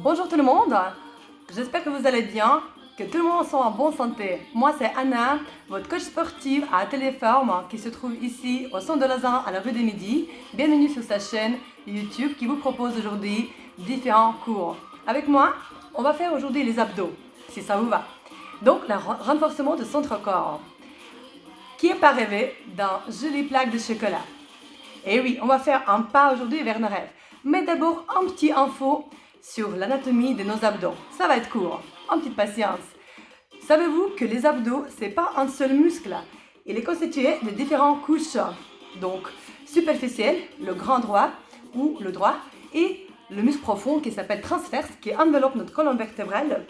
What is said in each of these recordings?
Bonjour tout le monde, j'espère que vous allez bien, que tout le monde soit en bonne santé. Moi c'est Anna, votre coach sportive à Téléforme qui se trouve ici au centre de Lausanne à la rue des Midi. Bienvenue sur sa chaîne YouTube qui vous propose aujourd'hui différents cours. Avec moi, on va faire aujourd'hui les abdos, si ça vous va. Donc le renforcement de centre corps. Qui n'est pas rêvé d'un joli plaque de chocolat? Et oui, on va faire un pas aujourd'hui vers nos rêves. Mais d'abord, un petit info sur l'anatomie de nos abdos. Ça va être court, en petite patience. Savez-vous que les abdos, c'est pas un seul muscle. Il est constitué de différentes couches. Donc, superficiel, le grand droit ou le droit, et le muscle profond qui s'appelle transverse, qui enveloppe notre colonne vertébrale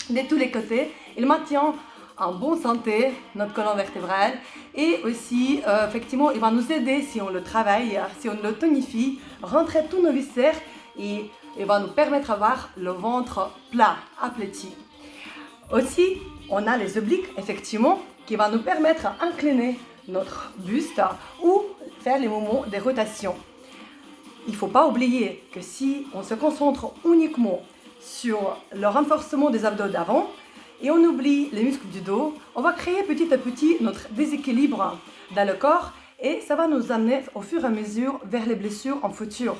de tous les côtés. Il maintient en bonne santé notre colonne vertébrale et aussi effectivement il va nous aider si on le travaille, si on le tonifie, rentrer tous nos viscères et il va nous permettre d'avoir le ventre plat, aplati. Aussi on a les obliques effectivement qui va nous permettre d'incliner notre buste ou faire les mouvements de rotation. Il ne faut pas oublier que si on se concentre uniquement sur le renforcement des abdos d'avant et on oublie les muscles du dos, on va créer petit à petit notre déséquilibre dans le corps et ça va nous amener au fur et à mesure vers les blessures en futur.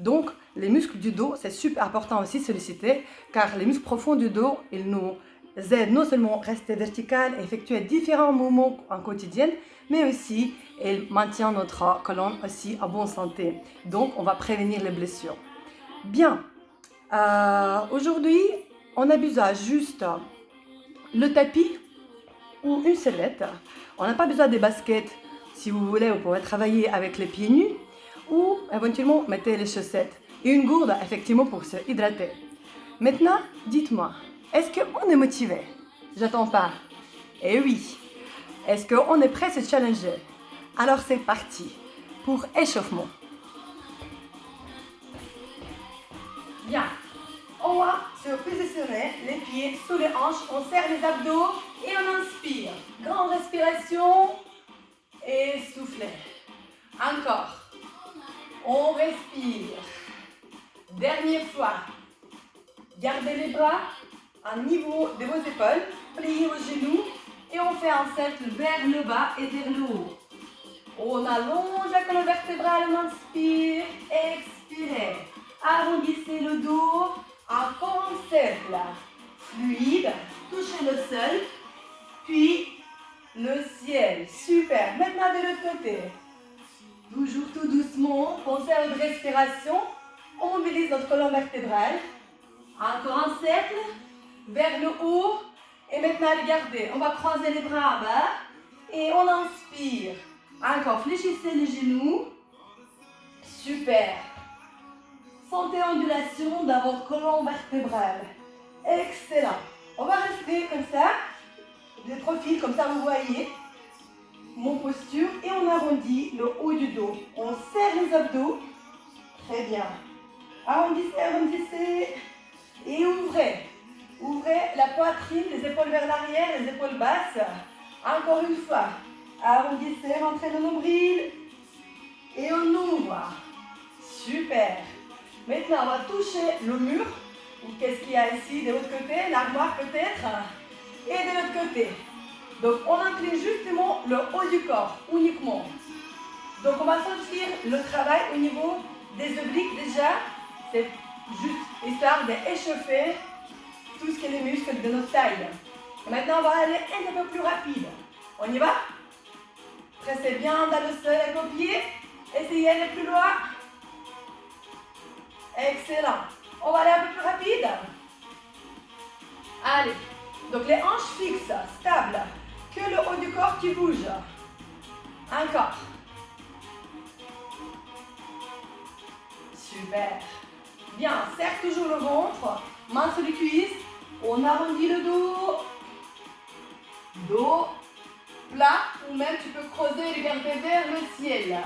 Donc les muscles du dos, c'est super important aussi de solliciter car les muscles profonds du dos, ils nous aident non seulement à rester vertical et effectuer différents mouvements en quotidien, mais aussi ils maintiennent notre colonne aussi en bonne santé. Donc on va prévenir les blessures. Bien, aujourd'hui on a besoin juste le tapis ou une sellette. On n'a pas besoin des baskets. Si vous voulez, vous pouvez travailler avec les pieds nus ou éventuellement mettez les chaussettes et une gourde effectivement pour se hydrater. Maintenant, dites-moi, est-ce qu'on est motivé? J'attends pas. Eh oui. Est-ce qu'on est prêt à se challenger? Alors c'est parti pour échauffement. Bien. On va se positionner les pieds sous les hanches, on serre les abdos et on inspire. Grande respiration et soufflez. Encore. On respire. Dernière fois. Gardez les bras à niveau de vos épaules, pliez vos genoux et on fait un cercle vers le bas et vers le haut. On allonge la colonne vertébrale, on inspire, expirez. Arrondissez le dos. Encore un cercle fluide, touchez le sol, puis le ciel. Super. Maintenant de l'autre côté. Toujours tout doucement, pensez à votre respiration. On mobilise notre colonne vertébrale. Encore un cercle vers le haut. Et maintenant, regardez, on va croiser les bras en bas. Et on inspire. Encore, fléchissez les genoux. Super. Sentez l'ondulation dans votre colonne vertébrale. Excellent. On va rester comme ça, de profil, comme ça vous voyez mon posture. Et on arrondit le haut du dos. On serre les abdos. Très bien. Arrondissez, arrondissez. Et ouvrez. Ouvrez la poitrine, les épaules vers l'arrière, les épaules basses. Encore une fois. Arrondissez, rentrez le nombril. Et on ouvre. Super. Maintenant, on va toucher le mur. Ou qu'est-ce qu'il y a ici de l'autre côté? L'armoire peut-être. Et de l'autre côté. Donc, on incline justement le haut du corps, uniquement. Donc, on va sentir le travail au niveau des obliques déjà. C'est juste histoire d'échauffer tout ce qui est les muscles de notre taille. Et maintenant, on va aller un peu plus rapide. On y va? Pressez bien dans le sol avec vos pieds. Essayez d'aller plus loin. Excellent. On va aller un peu plus rapide. Allez. Donc les hanches fixes, stables. Que le haut du corps qui bouge. Encore. Super. Bien. Serre toujours le ventre. Main sur les cuisses. On arrondit le dos. Dos plat. Ou même tu peux creuser et regarder vers le ciel.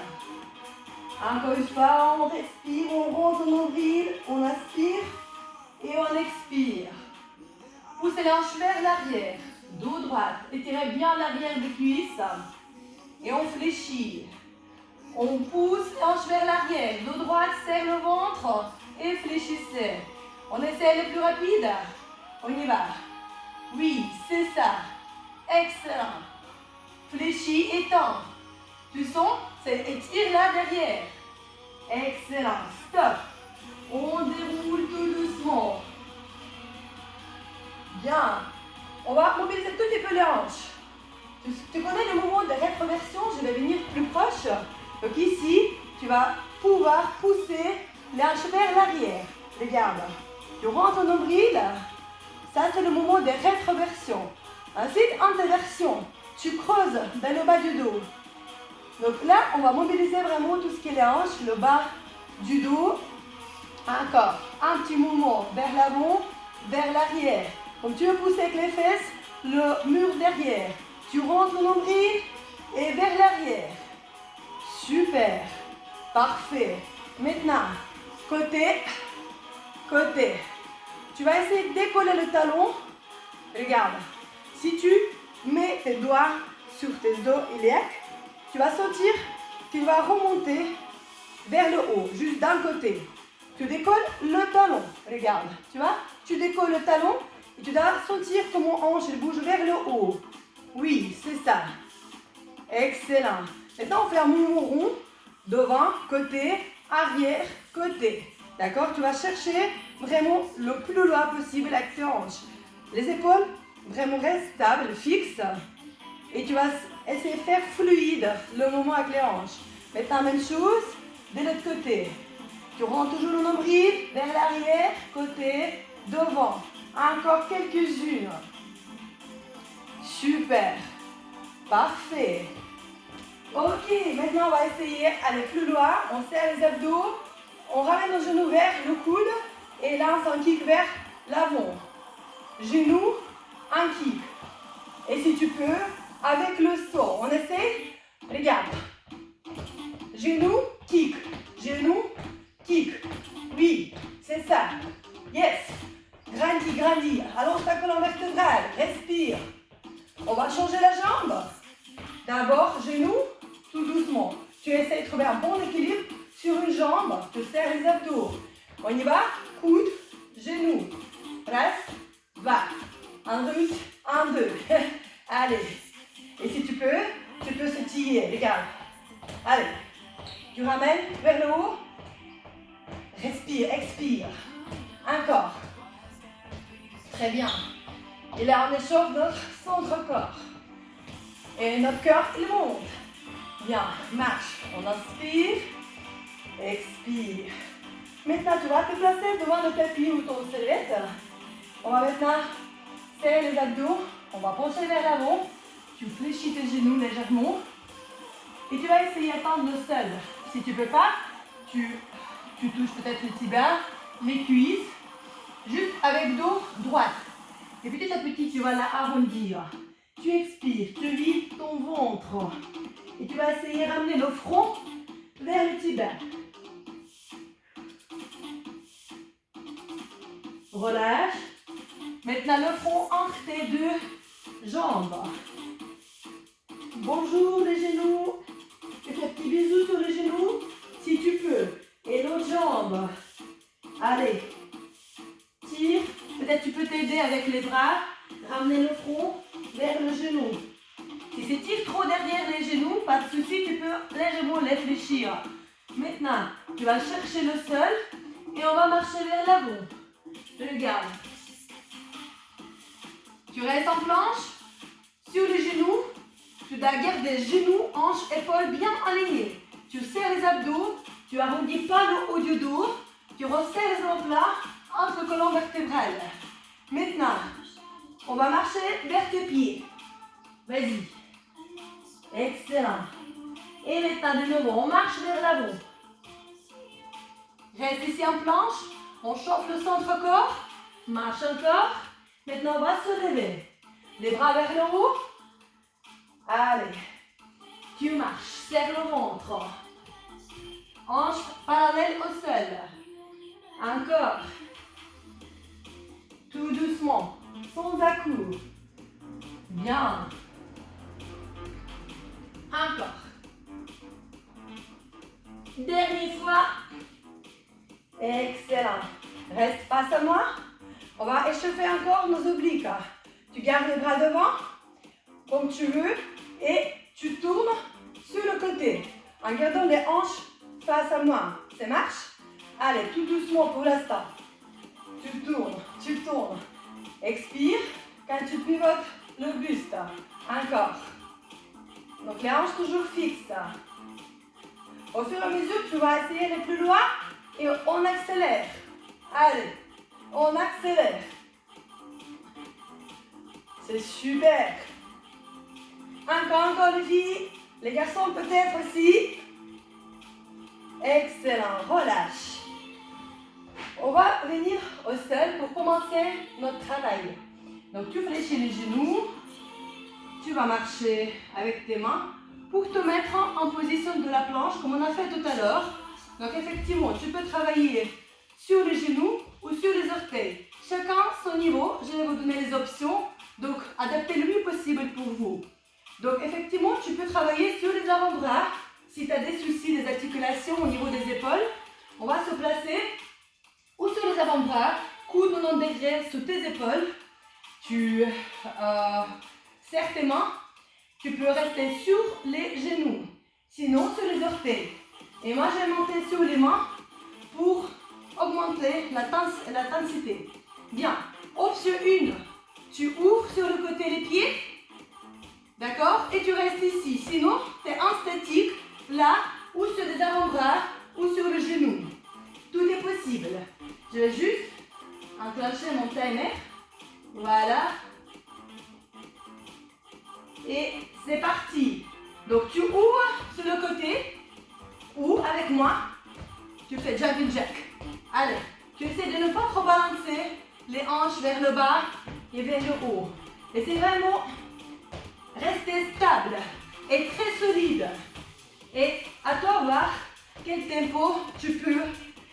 Encore une fois, on respire, on rentre au nombril, on inspire et on expire. Poussez les hanches vers l'arrière, dos droit, étirez bien l'arrière des cuisses et on fléchit. On pousse les hanches vers l'arrière, dos droit, serre le ventre et fléchissez. On essaie le plus rapide. On y va. Oui, c'est ça. Excellent. Fléchis et tends. Tu sens? Étire là derrière. Excellent. Stop. On déroule tout doucement. Bien. On va mobiliser tout petit peu les hanches. Tu connais le mouvement de rétroversion? Je vais venir plus proche. Donc ici, tu vas pouvoir pousser les hanches vers l'arrière. Regarde. Tu rentres au nombril. Ça, c'est le mouvement de rétroversion. Ensuite, introversion. Tu creuses dans le bas du dos. Donc là, on va mobiliser vraiment tout ce qui est les hanches, le bas du dos. Encore. Un petit mouvement vers l'avant, vers l'arrière. Comme tu veux pousser avec les fesses, le mur derrière. Tu rentres au nombril et vers l'arrière. Super. Parfait. Maintenant, côté, côté. Tu vas essayer de décoller le talon. Regarde. Si tu mets tes doigts sur tes dos iliaques, tu vas sentir qu'il va remonter vers le haut, juste d'un côté. Tu décolles le talon. Regarde. Tu vois? Tu décolles le talon et tu dois sentir comment hanche bouge vers le haut. Oui, c'est ça. Excellent. Maintenant, on fait un mouvement rond. Devant, côté, arrière, côté. D'accord? Tu vas chercher vraiment le plus loin possible avec tes hanches. Les épaules vraiment restent stables, fixes. Et tu vas essayer de faire fluide le mouvement avec les hanches. Maintenant, même chose de l'autre côté. Tu rentres toujours le nombril vers l'arrière, côté, devant. Encore quelques-unes. Super. Parfait. Ok, maintenant on va essayer d'aller plus loin. On serre les abdos. On ramène nos genoux vers le coude. Et là, on fait un kick vers l'avant. Genou, un kick. Et si tu peux, avec le saut. On essaie? Regarde. Genou, kick. Genou, kick. Oui, c'est ça. Yes. Grandis, grandis. Allonge ta colonne vertébrale. Respire. On va changer la jambe. D'abord, genou, tout doucement. Tu essaies de trouver un bon équilibre sur une jambe. Tu serres les abdos. On y va. Coude, genou. Reste, va. Un russe, un, deux. Allez. Et si tu peux sautiller. Regarde. Allez. Tu ramènes vers le haut. Respire, expire. Encore. Très bien. Et là, on échauffe notre centre-corps. Et notre cœur, il monte. Bien, marche. On inspire. Expire. Maintenant, tu vas te placer devant le tapis ou ton sellette. On va maintenant serrer les abdos. On va pencher vers l'avant. Tu fléchis tes genoux légèrement. Et tu vas essayer d'attendre le sol. Si tu ne peux pas, tu touches peut-être les tibias, les cuisses, juste avec dos droite. Et petit à petit, tu vas l'arrondir. Tu expires, tu vides ton ventre. Et tu vas essayer de ramener le front vers le tibia. Relâche. Maintenant le front entre tes deux jambes. Bonjour les genoux. Fais un petit bisou sur les genoux si tu peux. Et l'autre jambe. Allez. Tire. Peut-être tu peux t'aider avec les bras. Ramener le front vers le genou. Si c'est tire trop derrière les genoux, pas de souci, tu peux légèrement les fléchir. Maintenant, tu vas chercher le sol et on va marcher vers l'avant. Regarde. Tu restes en planche, sur les genoux. Tu dois garder genoux, hanches, épaules bien alignés. Tu serres les abdos, tu arrondis pas le haut du dos, tu resserres les omoplates entre colonnes vertébrales. Maintenant, on va marcher vers tes pieds. Vas-y. Excellent. Et maintenant, de nouveau, on marche vers l'avant. Reste ici en planche. On chauffe le centre-corps. Marche encore. Maintenant, on va se lever. Les bras vers le haut. Allez. Tu marches. Serre le ventre. Hanches parallèles au sol. Encore. Tout doucement. Sans à-coups. Bien. Encore. Dernière fois. Excellent. Reste face à moi. On va échauffer encore nos obliques. Tu gardes les bras devant, comme tu veux, et tu tournes sur le côté, en gardant les hanches face à moi. Ça marche? Allez, tout doucement pour l'instant. Tu tournes, tu tournes. Expire quand tu pivotes le buste. Encore. Donc les hanches toujours fixes. Au fur et à mesure, tu vas essayer d'aller plus loin et on accélère. Allez, on accélère. C'est super. Encore les filles. Les garçons peut-être aussi. Excellent, relâche. On va venir au sol pour commencer notre travail. Donc tu fléchis les genoux. Tu vas marcher avec tes mains pour te mettre en position de la planche comme on a fait tout à l'heure. Donc effectivement, tu peux travailler sur les genoux ou sur les orteils. Chacun son niveau. Je vais vous donner les options. Donc adaptez le mieux possible pour vous. Donc effectivement, tu peux travailler sur les avant-bras. Si tu as des soucis, des articulations au niveau des épaules, on va se placer ou sur les avant-bras, coude 90 degrés sous tes épaules. Tu serres tes mains. Tu peux rester sur les genoux, sinon sur les orteils. Et moi, je vais monter sur les mains pour augmenter la densité. Bien. Option 1, tu ouvres sur le côté les pieds. D'accord? Et tu restes ici. Sinon, tu es en statique, là, ou sur les avant-bras, ou sur le genou. Tout est possible. Je vais juste enclencher mon timer. Voilà. Et c'est parti. Donc, tu ouvres sur le côté, ou avec moi, tu fais jumping jack. Allez, tu essaies de ne pas trop balancer les hanches vers le bas et vers le haut. Et c'est vraiment rester stable et très solide. Et à toi de voir quel tempo tu peux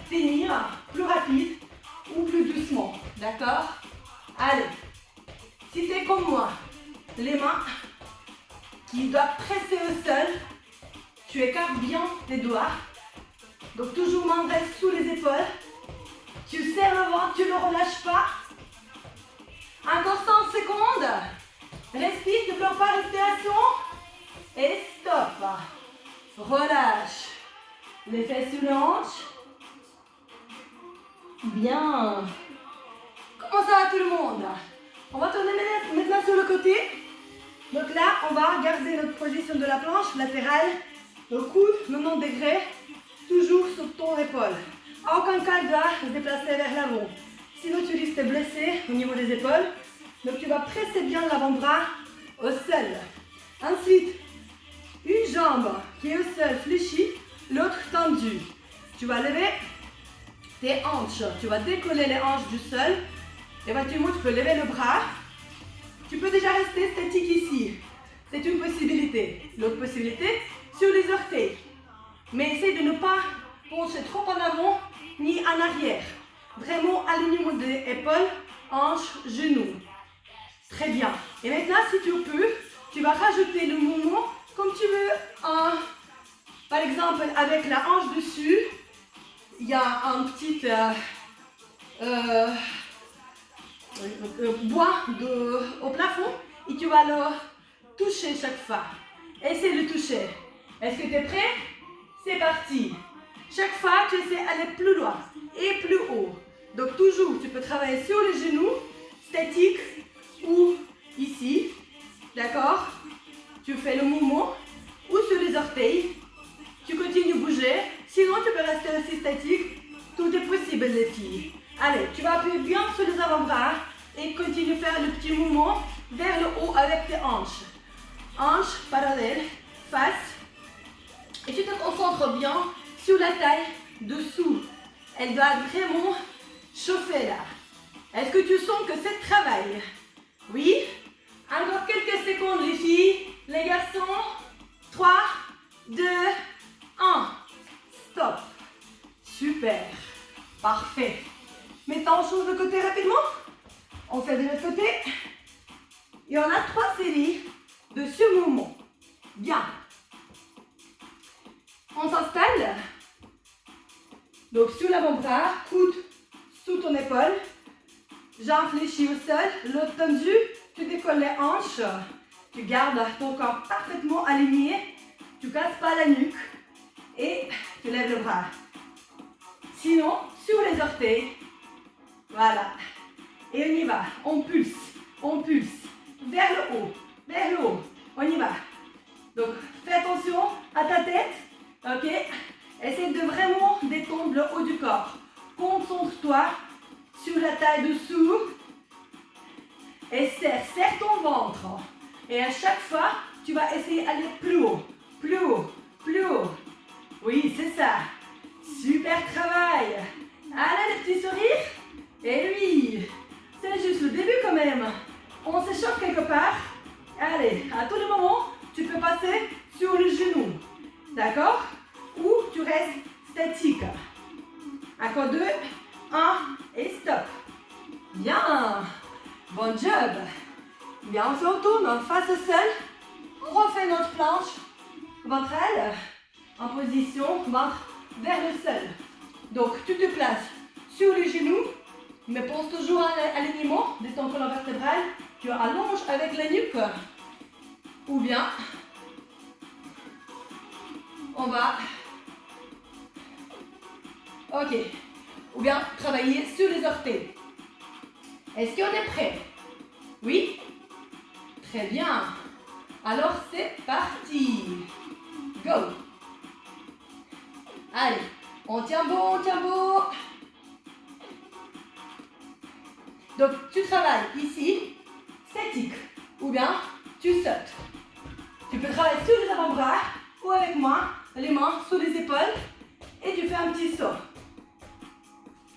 tenir, plus rapide ou plus doucement. D'accord? Allez, si tu es comme moi, les mains qui doivent presser au sol, tu écartes bien les doigts. Donc toujours main reste sous les épaules. Tu serres le ventre, tu ne le relâches pas. Encore 100 secondes. Respire, ne pleure pas, respiration. Et stop. Relâche. Les fesses sur les hanches. Bien. Comment ça va tout le monde? On va tourner maintenant sur le côté. Donc là, on va garder notre position de la planche latérale. Le coude, 90 degrés. Toujours sur ton épaule. À aucun cas, il doit se déplacer vers l'avant. Sinon, tu risques de te blesser au niveau des épaules. Donc, tu vas presser bien l'avant-bras au sol. Ensuite, une jambe qui est au sol fléchie, l'autre tendue. Tu vas lever tes hanches. Tu vas décoller les hanches du sol. Éventuellement, tu peux lever le bras. Tu peux déjà rester statique ici. C'est une possibilité. L'autre possibilité, sur les orteils. Mais essaye de ne pas pencher trop en avant ni en arrière. Vraiment alignement des épaules, hanches, genoux. Très bien. Et maintenant, si tu peux, tu vas rajouter le mouvement comme tu veux. Par exemple, avec la hanche dessus, il y a un petit bois au plafond et tu vas le toucher chaque fois. Essaye de toucher. Est-ce que tu es prêt? C'est parti. Chaque fois, tu essaies d'aller plus loin et plus haut. Donc toujours, tu peux travailler sur les genoux, statique ou ici. D'accord? Tu fais le mouvement ou sur les orteils. Tu continues de bouger. Sinon, tu peux rester aussi statique. Tout est possible, les filles. Allez, tu vas appuyer bien sur les avant-bras et continue à faire le petit mouvement vers le haut avec tes hanches. Hanches parallèles, face. Et tu te concentres bien sur la taille dessous. Elle doit vraiment chauffer là. Est-ce que tu sens que c'est travail? Oui? Encore quelques secondes les filles. Les garçons. 3, 2, 1. Stop. Super. Parfait. Maintenant on change de côté rapidement. On fait de l'autre côté. Et on a 3 séries de ce mouvement. Bien. On s'installe. Donc sur l'avant-bras, coude sous ton épaule. Jambes fléchies au sol, l'autre tendu. Tu décolles les hanches. Tu gardes ton corps parfaitement aligné. Tu ne casses pas la nuque. Et tu lèves le bras. Sinon, sur les orteils. Voilà. Et on y va. On pulse. On pulse. Vers le haut. Vers le haut. On y va. Donc, fais attention à ta tête. Ok? Essaye de vraiment détendre le haut du corps. Concentre-toi sur la taille dessous. Et serre ton ventre. Et à chaque fois, tu vas essayer d'aller plus haut. Plus haut. Plus haut. Oui, c'est ça. Super travail. Allez, les petits sourires. Et oui, c'est juste le début quand même. On s'échauffe quelque part. Allez, à tout le moment, tu peux passer sur le genou. D'accord? Ou tu restes statique. Encore 2, 1 et stop. Bien. Bon job. Bien, on se retourne face au sol. On refait notre planche ventrale en position ventre vers le sol. Donc, tu te places sur les genoux, mais pense toujours à l'alignement de ton colonne vertébrale. Tu allonges avec la nuque. Ou bien, on va... Ok. Ou bien, travailler sur les orteils. Est-ce qu'on est prêt? Oui? Très bien. Alors, c'est parti. Go. Allez, on tient beau, on tient beau. Donc, tu travailles ici, statique, ou bien tu sautes. Tu peux travailler sur les avant-bras ou avec moi, les mains sous les épaules, et tu fais un petit saut.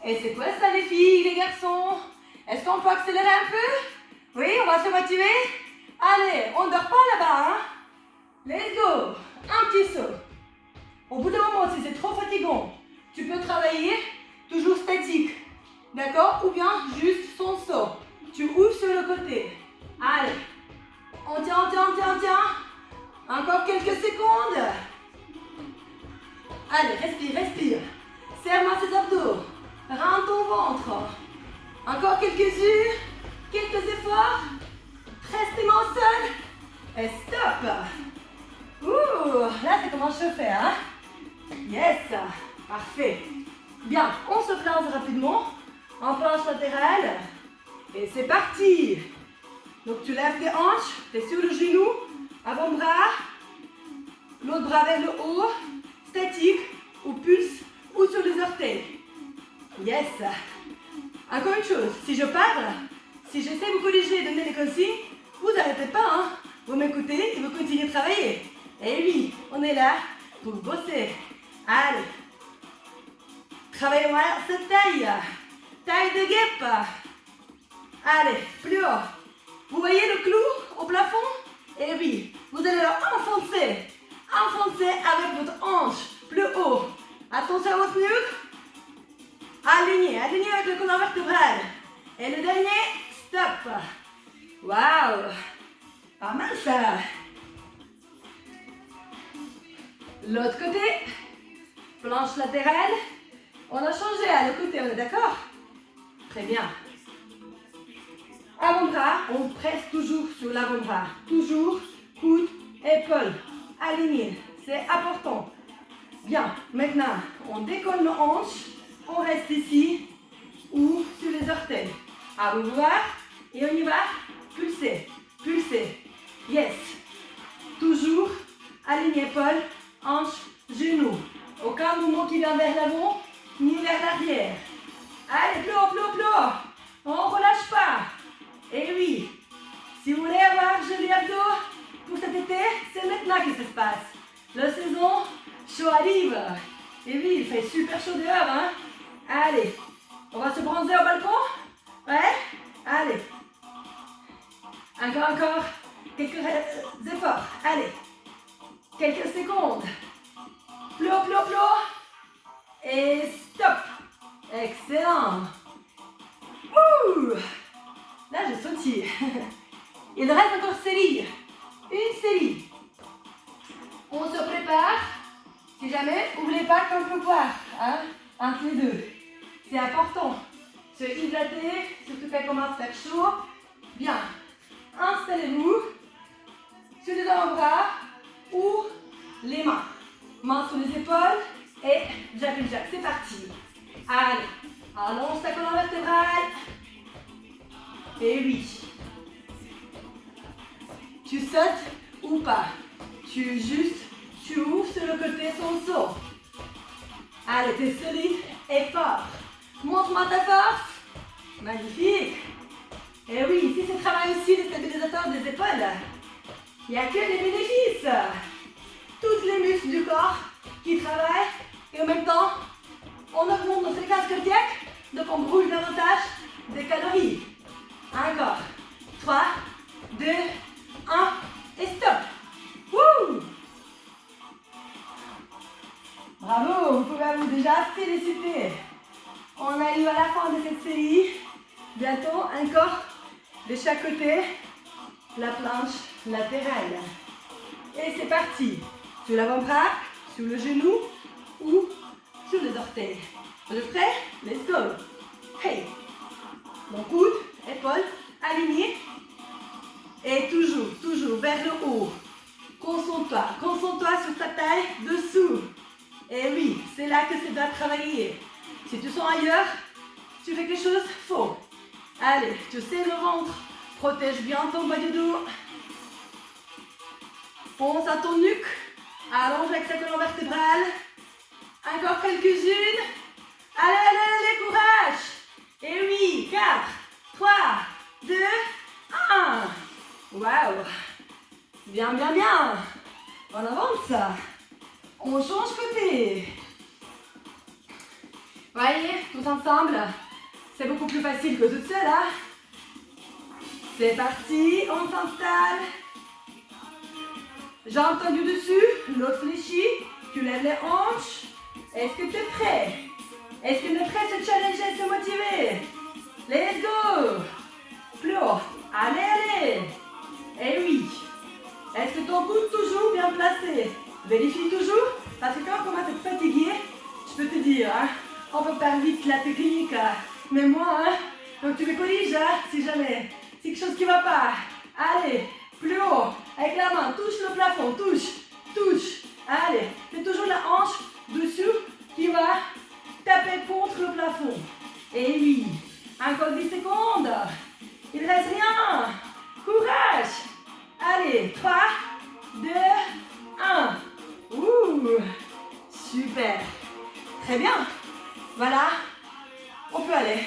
Et c'est quoi ça les filles, les garçons? Est-ce qu'on peut accélérer un peu? Oui, on va se motiver? Allez, on ne dort pas là-bas, hein? Let's go. Un petit saut. Au bout d'un moment, si c'est trop fatigant, tu peux travailler toujours statique. D'accord? Ou bien juste son saut. Tu ouvres sur le côté. Allez. On tient, on tient, on tient, on tient. Encore quelques secondes. Allez, respire, respire. Serre-moi ses abdos. Rends ton ventre. Encore quelques-unes. Quelques efforts. Reste tes mains au sol. Et stop. Ouh, là, c'est comment je fais, hein? Yes. Parfait. Bien, on se place rapidement en planche latérale. Et c'est parti. Donc, tu lèves tes hanches. Tu es sur le genou. Avant-bras. L'autre bras vers le haut. Statique. Ou pulse. Ou sur les orteils. Yes. Encore une chose. Si je parle, si j'essaie de vous corriger et de donner des consignes, vous n'arrêtez pas, hein. Vous m'écoutez et vous continuez de travailler. Et oui, on est là pour bosser. Allez. Travaillons à cette taille. Taille de guêpe. Allez, plus haut. Vous voyez le clou au plafond? Et oui, vous allez l'enfoncer. Enfoncez avec votre hanche plus haut. Attention à votre nuque. Aligné, aligné avec le colonne vertébrale. Et le dernier, stop. Waouh. Pas mal ça. L'autre côté, planche latérale. On a changé à l'autre côté, on est d'accord? Très bien. Avant-bras, on presse toujours sur l'avant-bras. Toujours, coude, épaule, aligné. C'est important. Bien, maintenant, on décolle nos hanches. On reste ici ou sur les orteils. À vous voir. Et on y va. Pulser, pulser. Yes. Toujours aligné épaule, hanche, genou. Aucun mouvement qui vient vers l'avant ni vers l'arrière. Allez, plus haut, plus haut, plus haut. On ne relâche pas. Et oui, si vous voulez avoir joli abdos pour cet été, c'est maintenant que ça se passe. La saison chaud arrive. Et oui, il fait super chaud dehors, hein. Allez, on va se bronzer au balcon. Ouais. Allez. Encore. Quelques efforts. Allez. Quelques secondes. Plus haut, plus haut, plus haut. Et stop. Excellent. Ouh. Là, je sautille. Il reste encore série. Une série. On se prépare. Si jamais, n'oubliez pas qu'on peut boire. Hein, entre les deux. C'est important. hydrater, surtout quand il commence à faire chaud. Bien. Installez-vous sur les avant-bras ou les mains. Mains sur les épaules et jumping jack. C'est parti. Allez. Allonge ta colonne vertébrale. Et oui. Tu sautes ou pas. Tu ouvres sur le côté son saut. Allez, t'es solide et fort. Montre-moi ta force. Magnifique. Et oui, ici c'est travail aussi les stabilisateurs des épaules. Il n'y a que des bénéfices. Toutes les muscles du corps qui travaillent et en même temps, on augmente nos fréquences cardiaques, donc on brûle davantage des calories. Encore. 3, 2, 1 et stop. Wouh! Bravo, vous pouvez vous déjà féliciter. On arrive à la fin de cette série. Bientôt, encore de chaque côté, la planche latérale. Et c'est parti. Sur l'avant-bras, sur le genou ou sur les orteils. Vous êtes prêts? Let's go. Hey. Donc coude, épaules alignées. Et toujours vers le haut. Concentre-toi sur ta taille dessous. Et oui, c'est là que tu dois travailler. Si tu sens ailleurs, tu fais quelque chose faux. Allez, tu sais le ventre. Protège bien ton bas du dos. Pense à ton nuque. Allonge avec sa colonne vertébrale. Encore quelques-unes. Allez, courage. Et oui, 4, 3, 2, 1. Waouh. Bien. On avance. On change côté. Voyez, tous ensemble, c'est beaucoup plus facile que toute seule. Hein? C'est parti, on s'installe. Jambes tendues dessus, l'autre fléchie. Tu lèves les hanches. Est-ce que tu es prêt? Est-ce que tu es prêt à se challenger, se motiver? Let's go. Plus haut. Allez. Et oui. Est-ce que ton coude toujours bien placé? Vérifie toujours, parce que quand on commence à être fatigué, je peux te dire, hein, on peut perdre vite la technique, mais moi, hein, donc tu me corriges si jamais, c'est quelque chose qui ne va pas. Allez, plus haut, avec la main, touche le plafond, touche. Allez, c'est toujours la hanche dessous qui va taper contre le plafond. Et oui, encore 10 secondes, il ne reste rien, courage. Allez, 3, 2, 1. Ouh, super. Très bien. Voilà. On peut aller.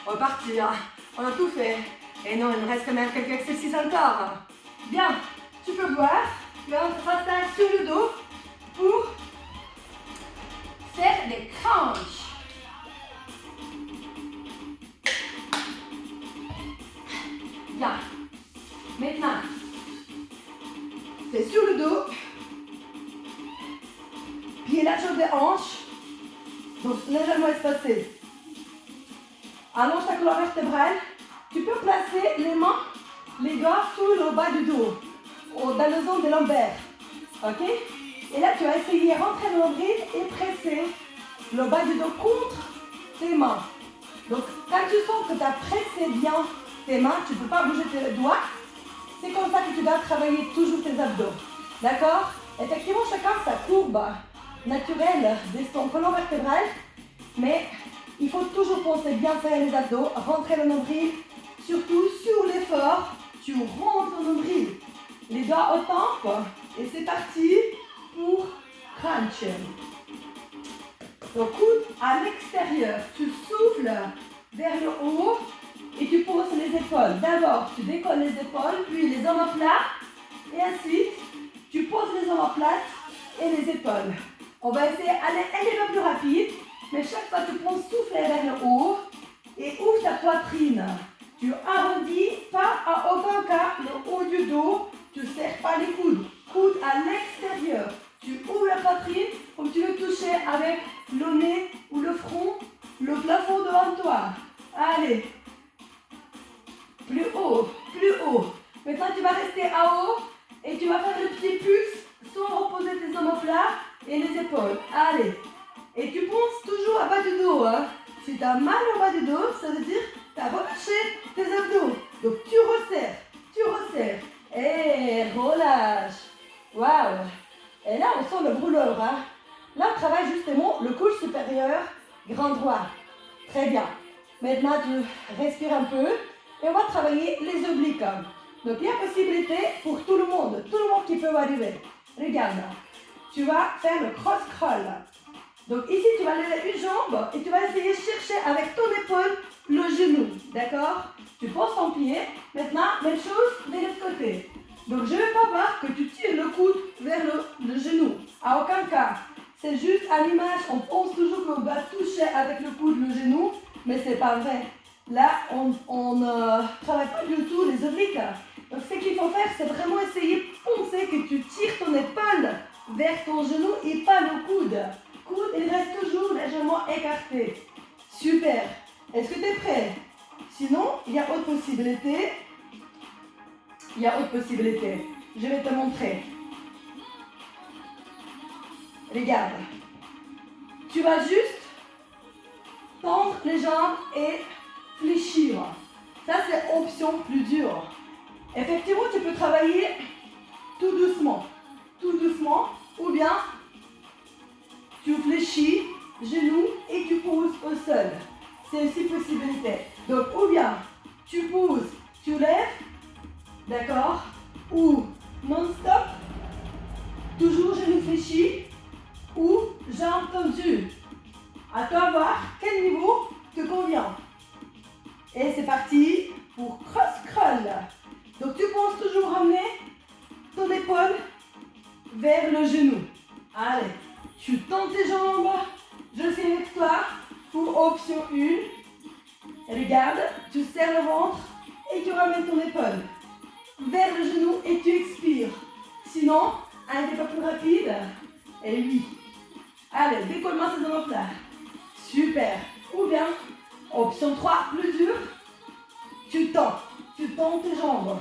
On va partir. On a tout fait. Et non, il me reste quand même quelques exercices encore. Bien. Tu peux voir. Là, on s'installe sur le dos pour faire des crunchs. Bien. Maintenant, c'est sur le dos. Pied largeur des hanches. Donc légèrement espacé. Allonge ta colonne vertébrale. Tu peux placer les mains, les doigts sous le bas du dos, dans la zone des lombaires. Ok? Et là, tu vas essayer de rentrer le nombril et presser le bas du dos contre tes mains. Donc, quand tu sens que tu as pressé bien tes mains, tu ne peux pas bouger tes doigts. C'est comme ça que tu dois travailler toujours tes abdos. D'accord? Effectivement, chacun sa courbe naturelle de son colonne vertébrale, mais il faut toujours penser bien faire les abdos, rentrer le nombril, surtout sur l'effort, tu rentres le nombril, les doigts au temple, et c'est parti pour crunch. Donc coude à l'extérieur, tu souffles vers le haut et tu poses les épaules. D'abord, tu décolles les épaules, puis les omoplates, et ensuite, tu poses les omoplates et les épaules. On va essayer d'aller un petit peu plus rapide, mais chaque fois tu prends souffler vers le haut et ouvre ta poitrine. Tu arrondis pas à aucun cas le haut du dos, tu ne serres pas les coudes. Coude à l'extérieur. Tu ouvres la poitrine comme tu veux toucher avec le nez ou le front, le plafond devant toi. Allez. Plus haut, plus haut. Maintenant tu vas rester à haut et tu vas faire le petit pulse sans reposer tes omoplates et les épaules. Allez. Et tu penses toujours à bas du dos. Hein. Si tu as mal au bas du dos, ça veut dire Maintenant, tu respires un peu et on va travailler les obliques. Donc, il y a possibilité pour tout le monde qui peut arriver. Regarde, tu vas faire le cross-crawl. Donc, ici, tu vas lever une jambe et tu vas essayer de chercher avec ton épaule le genou. D'accord? Tu poses ton pied. Maintenant, même chose de l'autre côté. Donc, je ne veux pas voir que tu tires le coude vers le genou. À aucun cas. C'est juste à l'image, on pense toujours qu'on va toucher avec le coude le genou, mais ce n'est pas vrai. Là, on ne travaille pas du tout les obliques. Donc, ce qu'il faut faire, c'est vraiment essayer de penser que tu tires ton épaule vers ton genou et pas le coude. Coude, il reste toujours légèrement écarté. Super. Est-ce que tu es prêt? Sinon, il y a autre possibilité. Il y a autre possibilité. Je vais te montrer. Regarde. Tu vas juste tendre les jambes et fléchir. Ça, c'est option plus dure. Effectivement, tu peux travailler tout doucement, ou bien tu fléchis, genoux et tu pousses au sol. C'est aussi possibilité. Donc, ou bien tu pousses, tu lèves, d'accord, ou non-stop, toujours genoux fléchis, ou jambes tendues. À toi de voir quel niveau te convient. Et c'est parti pour cross-crawl. Donc tu penses toujours ramener ton épaule vers le genou. Allez, tu tends tes jambes. Je suis avec toi pour option 1. Regarde, tu serres le ventre et tu ramènes ton épaule vers le genou et tu expires. Sinon, un petit peu plus rapide. Et oui. Allez, décollement ces omoplates. Super. Ou bien, option 3, plus dur. Tu tends tes jambes.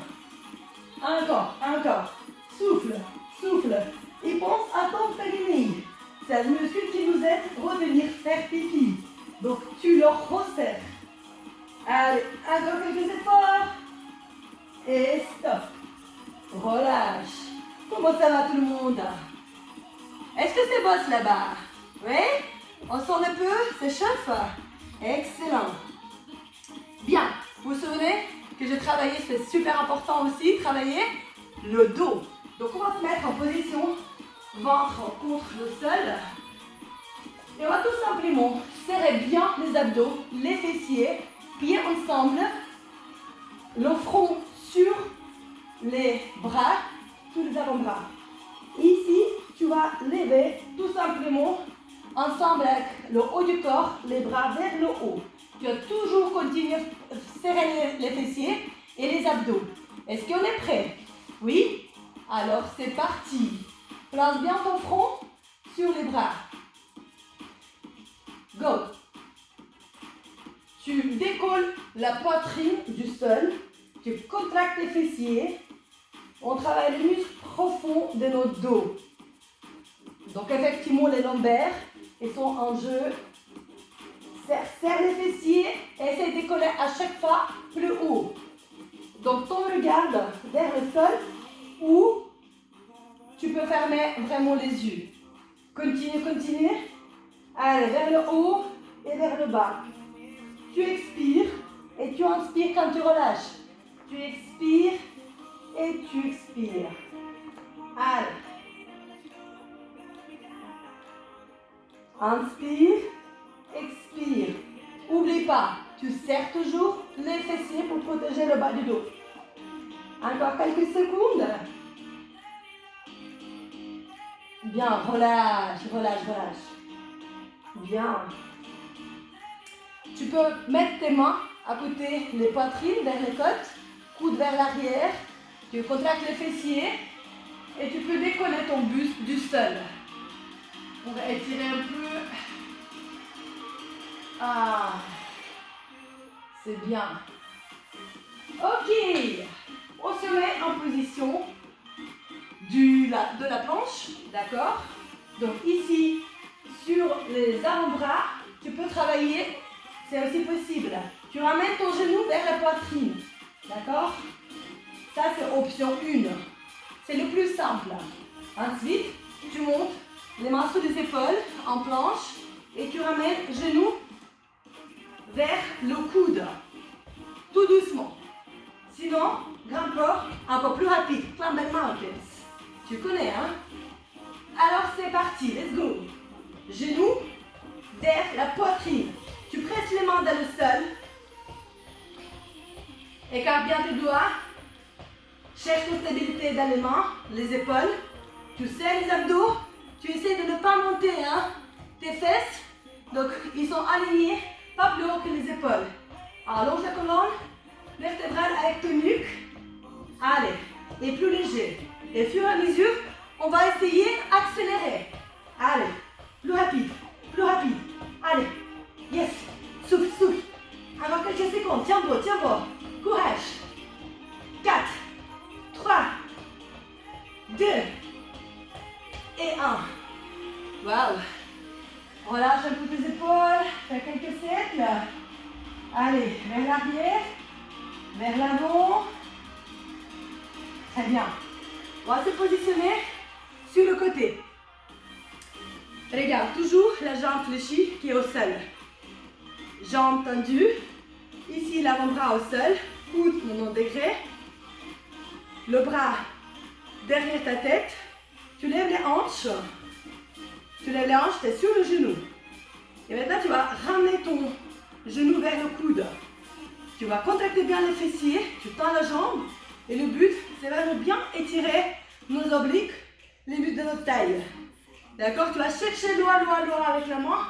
Encore. Souffle. Et pense à ton périnée. C'est le muscle qui nous aide à revenir faire pipi. Donc, tu le resserres. Allez, encore quelques efforts. Et stop. Relâche. Comment ça va tout le monde? Est-ce que c'est boss là-bas? Oui? On sent un peu? C'est chauffe? Excellent. Bien. Vous vous souvenez que j'ai travaillé, c'est super important aussi, travailler le dos. Donc on va se mettre en position ventre contre le sol. Et on va tout simplement serrer bien les abdos, les fessiers, pieds ensemble, le front sur les bras, sur les avant-bras. Ici, tu vas lever tout simplement ensemble avec le haut du corps, les bras vers le haut. Tu vas toujours continuer à serrer les fessiers et les abdos. Est-ce qu'on est prêt? Oui? Alors c'est parti. Place bien ton front sur les bras. Go. Tu décolles la poitrine du sol. Tu contractes les fessiers. On travaille les muscles profonds de notre dos. Donc effectivement les lombaires, ils sont en jeu. Serre les fessiers et essaie de décoller à chaque fois plus haut. Donc ton regard vers le sol ou tu peux fermer vraiment les yeux. Continue. Allez, vers le haut et vers le bas. Tu expires et tu inspires quand tu relâches. Tu expires et tu expires. Allez. Inspire, expire. N'oublie pas, tu serres toujours les fessiers pour protéger le bas du dos. Encore quelques secondes. Bien, relâche. Bien. Tu peux mettre tes mains à côté des poitrines, vers les côtes, coude vers l'arrière. Tu contractes les fessiers et tu peux décoller ton buste du sol. On va étirer un peu. Ah, c'est bien. Ok, on se met en position de la planche, d'accord? Donc ici, sur les avant-bras, tu peux travailler, c'est aussi possible. Tu ramènes ton genou vers la poitrine, d'accord? Ça, c'est option 1. C'est le plus simple. Ensuite, tu montes les mains sous les épaules en planche et tu ramènes genou vers le coude. Tout doucement. Sinon, grimpe encore plus rapide. Climb back mountains. Tu connais, hein? Alors c'est parti, let's go. Genoux vers la poitrine. Tu presses les mains dans le sol. Écarte bien tes doigts. Cherche ton stabilité dans les mains, les épaules. Tu serres les abdos. Tu essaies de ne pas monter, hein, tes fesses. Donc, ils sont alignés, pas plus haut que les épaules. Allonge la colonne vertébrale avec ton nuque. Allez, et plus léger. Et au fur et à mesure, on va essayer d'accélérer. Allez, plus rapide, plus rapide. Allez, yes, souffle, souffle. Encore quelques secondes, tiens bon, tiens bon. Courage. 4, 3, 2 et 1. Waouh. Relâche un peu tes épaules, fais quelques cercles. Allez, vers l'arrière, vers l'avant. Très bien. On va se positionner sur le côté. Regarde, toujours la jambe fléchie qui est au sol. Jambe tendue. Ici, l'avant-bras au sol. Coude 90 degrés. Le bras derrière ta tête. Tu lèves les hanches. Tu lèves les hanches, tu es sur le genou. Et maintenant, tu vas ramener ton genou vers le coude. Tu vas contracter bien les fessiers. Tu tends la jambe. Et le but, c'est vraiment bien étirer nos obliques, les muscles de notre taille. D'accord? Tu vas chercher loin, loin, loin avec la main.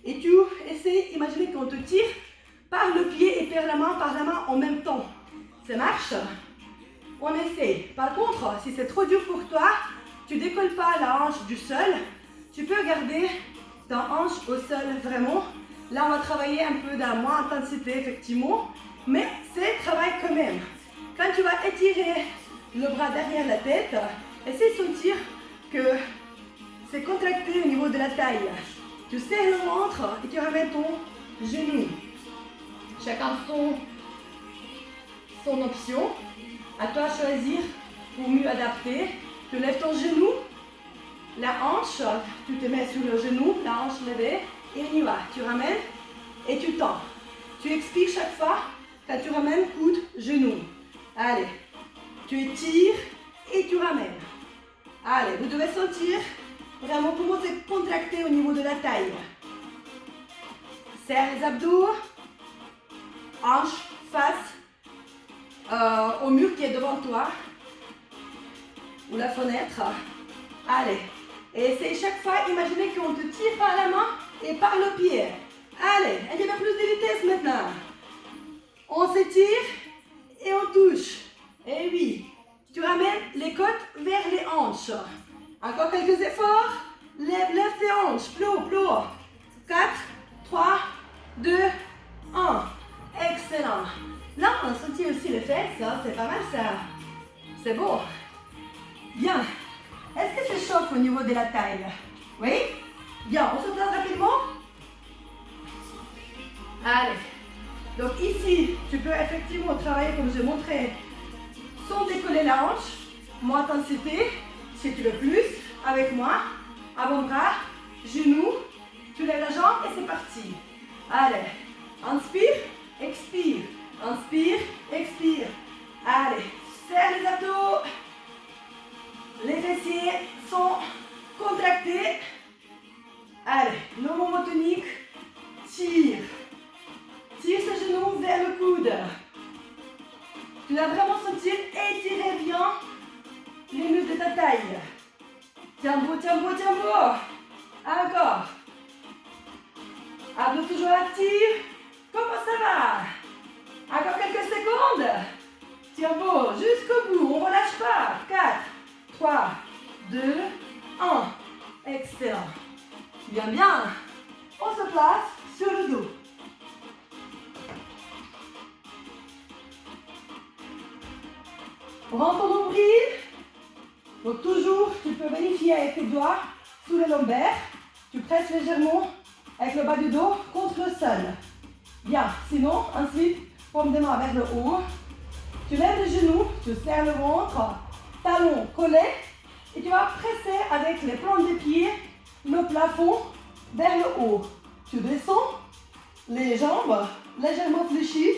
Et tu essaies, imaginer qu'on te tire par le pied et par la main en même temps. Ça marche? On essaie. Par contre, si c'est trop dur pour toi, tu ne décolles pas la hanche du sol. Tu peux garder ta hanche au sol vraiment. Là, on va travailler un peu dans moins intensité, effectivement. Mais c'est travail quand même. Quand tu vas étirer le bras derrière la tête, essaie de sentir que c'est contracté au niveau de la taille. Tu serres le ventre et tu ramènes ton genou. Chacun son option. À toi de choisir pour mieux adapter. Tu lèves ton genou, la hanche, tu te mets sur le genou, la hanche levée, et on y va. Tu ramènes et tu tends. Tu expires chaque fois quand tu ramènes coude, genou. Allez, tu étires et tu ramènes. Allez, vous devez sentir vraiment comment c'est contracté au niveau de la taille. Serre les abdos, hanche face au mur qui est devant toi ou la fenêtre. Allez, et essaye chaque fois, imaginez qu'on te tire par la main et par le pied. Allez, il y a plus de vitesse maintenant. On s'étire et on touche. Et oui, tu ramènes les côtes vers les hanches. Encore quelques efforts. Lève tes hanches. Plus haut, plus haut. 4, 3, 2, 1. Excellent. Là, on a senti aussi les fesses. C'est pas mal ça. C'est beau. Bien. Est-ce que ça chauffe au niveau de la taille? Oui? Bien, on se place rapidement. Allez. Donc ici, tu peux effectivement travailler comme j'ai montré, sans décoller la hanche, moins intensité, si tu veux plus, avec moi, avant-bras, genou, tu lèves la jambe et c'est parti. Allez, inspire, expire, inspire, expire. Allez, serre les abdos, les fessiers sont contractés. Allez, le mouvement tonique, tire. Tire ce genou vers le coude. Tu vas vraiment sentir étirer bien les muscles de ta taille. Tiens beau, tiens beau, tiens beau. Encore. Abdos toujours actifs. Comment ça va? Encore quelques secondes. Tiens beau, jusqu'au bout. On ne relâche pas. 4, 3, 2, 1. Excellent. Bien, bien. On se place sur le dos. Prends ton nombril. Donc toujours, tu peux vérifier avec tes doigts sous le lombaire. Tu presses légèrement avec le bas du dos contre le sol. Bien. Sinon, ensuite, paume des mains vers le haut. Tu lèves les genoux, tu serres le ventre, talons collés. Et tu vas presser avec les plantes des pieds le plafond vers le haut. Tu descends les jambes légèrement fléchi.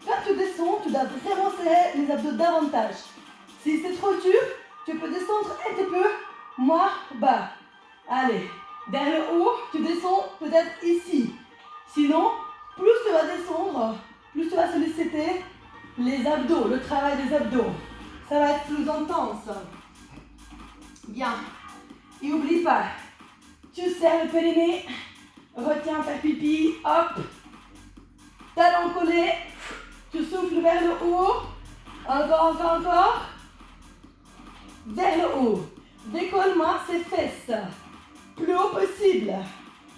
Quand tu descends, tu dois vraiment serrer les abdos davantage. Si c'est trop dur, tu peux descendre un petit peu moins bas. Allez, vers le haut, tu descends peut-être ici. Sinon, plus tu vas descendre, plus tu vas solliciter les abdos, le travail des abdos. Ça va être plus intense. Bien. Et n'oublie pas, tu serres le périnée, retiens ta pipi, hop. Talon collé, tu souffles vers le haut. Encore, encore, encore. Vers le haut. Décolle-moi ses fesses. Plus haut possible.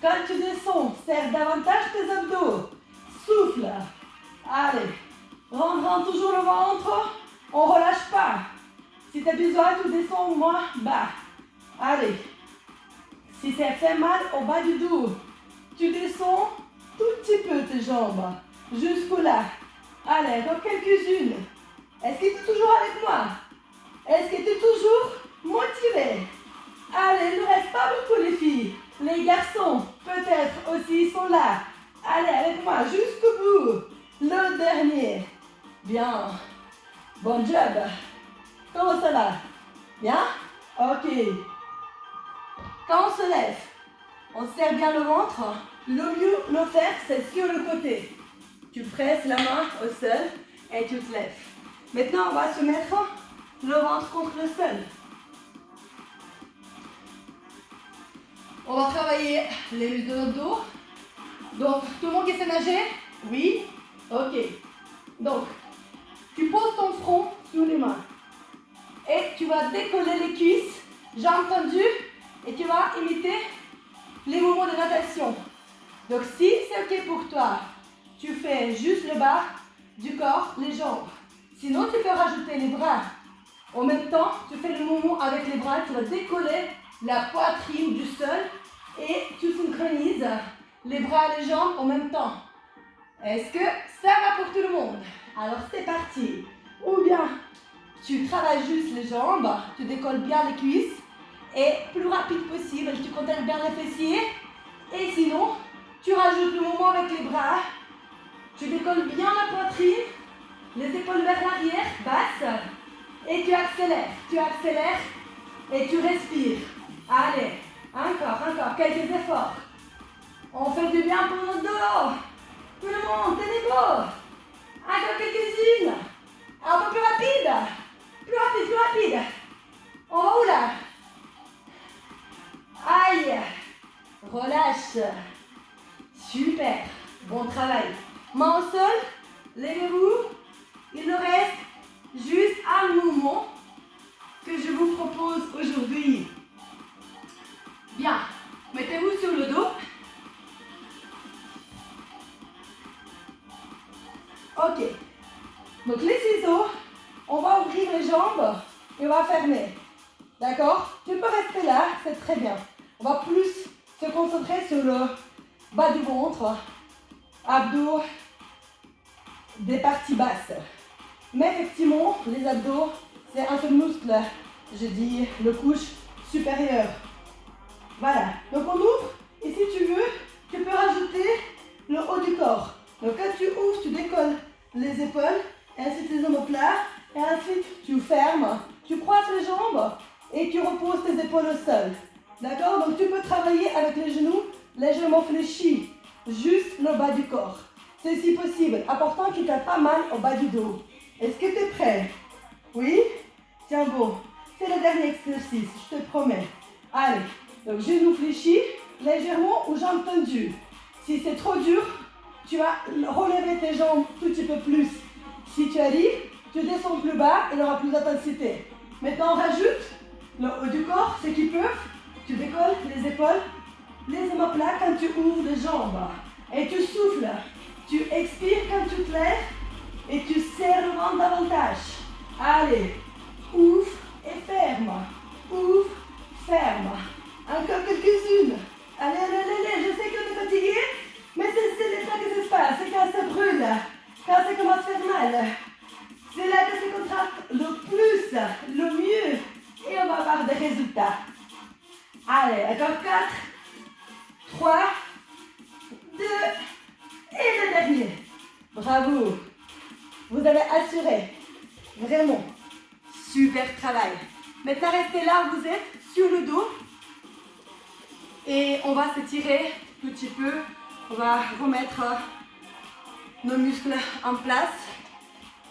Quand tu descends, serre davantage tes abdos. Souffle. Allez. Rentre toujours le ventre. On ne relâche pas. Si tu as besoin, tu descends moins bas. Allez. Si ça fait mal au bas du dos, tu descends tout petit peu tes jambes. Jusqu'au là. Allez, donc quelques-unes. Est-ce que tu es toujours avec moi? Est-ce que tu es toujours motivé? Allez, il ne reste pas beaucoup les filles. Les garçons, peut-être aussi, sont là. Allez, avec moi, jusqu'au bout. Le dernier. Bien. Bon job. Comment ça va? Bien? Ok. Quand on se lève, on serre bien le ventre. Le mieux le faire, c'est sur le côté. Tu presses la main au sol et tu te lèves. Maintenant, on va se mettre le ventre contre le sol. On va travailler les muscles de notre dos. Donc, tout le monde qui sait nager? Oui? Ok. Donc, tu poses ton front sur les mains. Et tu vas décoller les cuisses, jambes tendues. Et tu vas imiter les mouvements de natation. Donc, si c'est ok pour toi, tu fais juste le bas du corps, les jambes. Sinon, tu peux rajouter les bras. En même temps, tu fais le mouvement avec les bras. Tu vas décoller la poitrine du sol et tu synchronises les bras et les jambes en même temps. Est-ce que ça va pour tout le monde? Alors, c'est parti. Ou bien, tu travailles juste les jambes, tu décolles bien les cuisses et plus rapide possible, tu contractes bien les fessiers. Et sinon, tu rajoutes le mouvement avec les bras. Tu décolles bien la poitrine, les épaules vers l'arrière, basse. Et tu accélères et tu respires. Allez, encore, quelques efforts. On fait du bien pour notre dos. Tout le monde, tenez beau. Encore quelques-unes. Un peu plus rapide. Plus rapide. On va où là? Aïe. Relâche. Super. Bon travail. Main au sol. Levez-vous. Il nous reste juste un mouvement que je vous propose aujourd'hui. Bien. Mettez-vous sur le dos. Ok. Donc les ciseaux, on va ouvrir les jambes et on va fermer. D'accord? Tu peux rester là, c'est très bien. On va plus se concentrer sur le bas du ventre, abdos, des parties basses. Mais effectivement, les abdos, c'est un seul muscle, je dis le couche supérieur. Voilà. Donc on ouvre et si tu veux, tu peux rajouter le haut du corps. Donc quand tu ouvres, tu décolles les épaules, et ensuite les omoplates, et ensuite tu fermes, tu croises les jambes et tu reposes tes épaules au sol. D'accord? Donc tu peux travailler avec les genoux légèrement fléchis, juste le bas du corps. C'est si possible. Important qu'il t'ait pas mal au bas du dos. Est-ce que tu es prêt? Oui? Tiens bon. C'est le dernier exercice, je te promets. Allez. Donc genoux fléchis, légèrement ou jambes tendues. Si c'est trop dur, tu vas relever tes jambes tout petit peu plus. Si tu arrives, tu descends plus bas, il y aura plus d'intensité. Maintenant, on rajoute le haut du corps, ceux qui peuvent. Tu décolles les épaules, les omoplates quand tu ouvres les jambes. Et tu souffles. Tu expires quand tu te lèves et tu serres le ventre davantage. Allez, ouvre et ferme. Ouvre, ferme. Encore quelques-unes. Allez, je sais que tu es fatigué, mais c'est l'état que ça se passe, c'est quand ça brûle, quand ça commence à faire mal. C'est là que ça contracte le plus, le mieux, et on va avoir des résultats. Allez, encore 4, 3, 2, et le dernier. Bravo. Vous avez assuré. Vraiment. Super travail. Maintenant, restez là où vous êtes, sur le dos. Et on va s'étirer un petit peu. On va remettre nos muscles en place.